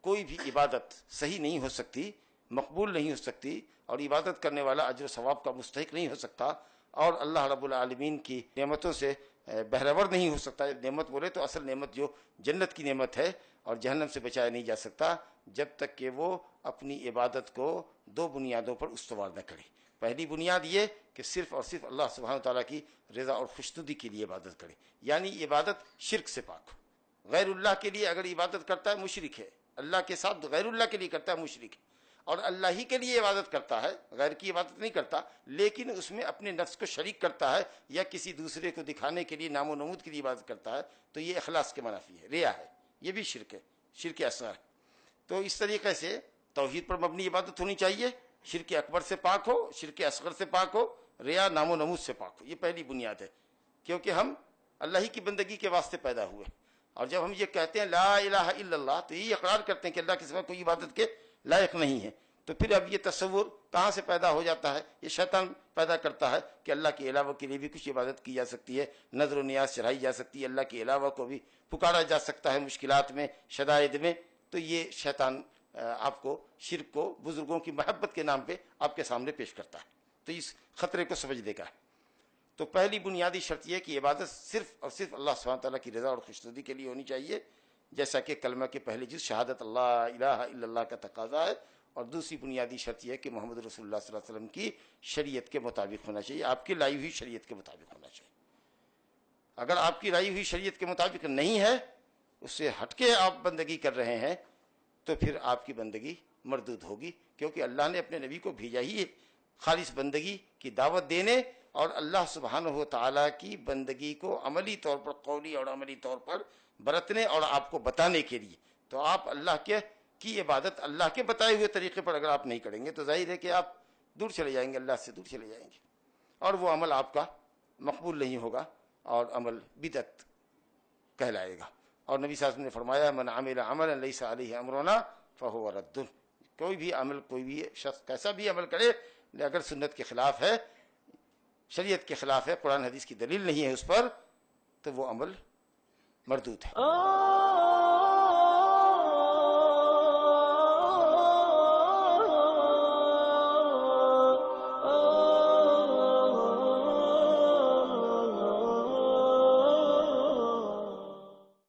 کوئی بھی عبادت صحیح نہیں ہو سکتی، مقبول نہیں ہو سکتی، اور عبادت کرنے والا اجر و ثواب کا مستحق نہیں ہو سکتا، اور اللہ رب العالمین کی نعمتوں سے بہرور نہیں ہو سکتا۔ نعمت بولے تو اصل نعمت جو جنت کی نعمت ہے، اور جہنم سے بچایا نہیں جا سکتا جب تک کہ وہ اپنی عبادت کو دو بنیادوں پر استوار نہ کرے۔ پہلی بنیاد یہ کہ صرف اور صرف اللہ سبحانہ تعالیٰ کی رضا اور خوشنودی کے لیے عبادت کرے، یعنی عبادت شرک سے پاک ہو۔ غیر اللہ کے لیے اگر عبادت کرتا ہے مشرک ہے، اللہ کے ساتھ غیر اللہ کے لیے کرتا ہے مشرک ہے، اور اللہ ہی کے لیے عبادت کرتا ہے، غیر کی عبادت نہیں کرتا، لیکن اس میں اپنے نفس کو شریک کرتا ہے یا کسی دوسرے کو دکھانے کے لیے، نام و نمود کے لیے عبادت کرتا ہے، تو یہ اخلاص کے منافی ہے، ریا ہے، یہ بھی شرک ہے، شرک اصغر ہے۔ تو اس طریقے سے توحید پر مبنی عبادت ہونی چاہیے، شرک اکبر سے پاک ہو، شرک اصغر سے پاک ہو، ریا نام و نمود سے پاک ہو۔ یہ پہلی بنیاد ہے، کیونکہ ہم اللہ ہی کی بندگی کے واسطے پیدا ہوئے، اور جب ہم یہ کہتے ہیں لا الہ الا اللہ، تو یہ اقرار کرتے ہیں کہ اللہ کے سوا کوئی عبادت کے لائق نہیں ہے۔ تو پھر اب یہ تصور کہاں سے پیدا ہو جاتا ہے؟ یہ شیطان پیدا کرتا ہے کہ اللہ کے علاوہ کے لیے بھی کچھ عبادت کی جا سکتی ہے، نظر و نیاز چڑھائی جا سکتی ہے، اللہ کے علاوہ کو بھی پکارا جا سکتا ہے مشکلات میں، شدائد میں۔ تو یہ شیطان آپ کو شرک کو بزرگوں کی محبت کے نام پہ آپ کے سامنے پیش کرتا ہے، تو اس خطرے کو سمجھنے کا ہے۔ تو پہلی بنیادی شرط یہ کہ عبادت صرف اور صرف اللہ سبحانہ تعالیٰ کی رضا اور خوشنودی کے لیے ہونی چاہیے، جیسا کہ کلمہ کے پہلے جز شہادت اللہ الہ الا اللہ کا تقاضا ہے، اور دوسری بنیادی شرط یہ ہے کہ محمد رسول اللہ صلی اللہ علیہ وسلم کی شریعت کے مطابق ہونا چاہیے، آپ کی لائی ہوئی شریعت کے مطابق ہونا چاہیے۔ اگر آپ کی لائی ہوئی شریعت کے مطابق نہیں ہے، اس سے ہٹ کے آپ بندگی کر رہے ہیں، تو پھر آپ کی بندگی مردود ہوگی، کیونکہ اللہ نے اپنے نبی کو بھیجا ہی خالص بندگی کی دعوت دینے اور اللہ سبحانہ و تعالیٰ کی بندگی کو عملی طور پر، قولی اور عملی طور پر برتنے اور آپ کو بتانے کے لیے۔ تو آپ اللہ کی عبادت اللہ کے بتائے ہوئے طریقے پر اگر آپ نہیں کریں گے تو ظاہر ہے کہ آپ دور چلے جائیں گے، اللہ سے دور چلے جائیں گے، اور وہ عمل آپ کا مقبول نہیں ہوگا، اور عمل بدعت کہلائے گا۔ اور نبی صلی اللہ علیہ وسلم نے فرمایا من عمل عملا لیس علیہ امرنا فہو رد۔ کوئی بھی عمل، کوئی بھی شخص کیسا بھی عمل کرے، اگر سنت کے خلاف ہے، شریعت کے خلاف ہے، قرآن حدیث کی دلیل نہیں ہے اس پر، تو وہ عمل مردود ہے۔